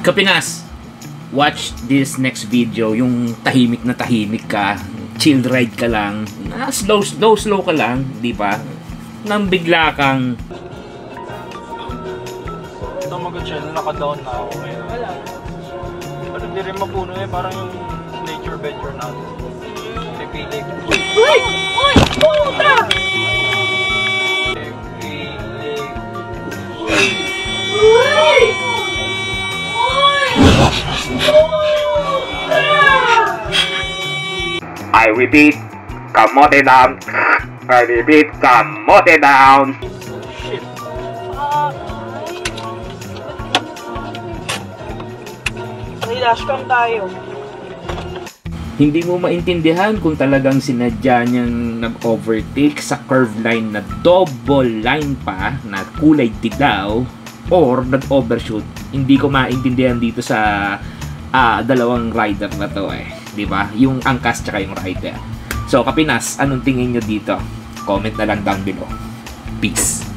Kapinas, watch this next video, yung tahimik na tahimik ka, chill ride ka lang, slow ka lang, di ba? Nang bigla kang ito mag-chill, naka-down na ako ngayon. Wala. Pero hindi rin mapuno eh, parang yung nature venture natin. Pipilig. Uy! Uy! Puta! I repeat, kamote down. I repeat, kamote down. Shit. May dashcam tayo. Hindi mo maintindihan kung talagang sinadya niyang nag-overtake sa curve line na double line pa na kulay dilaw or nag-overshoot. Hindi ko maintindihan dito sa dalawang rider na to eh. 'Di ba? Yung angkas tsaka yung rider. So, Kapinas, anong tingin nyo dito? Comment na lang down below. Peace.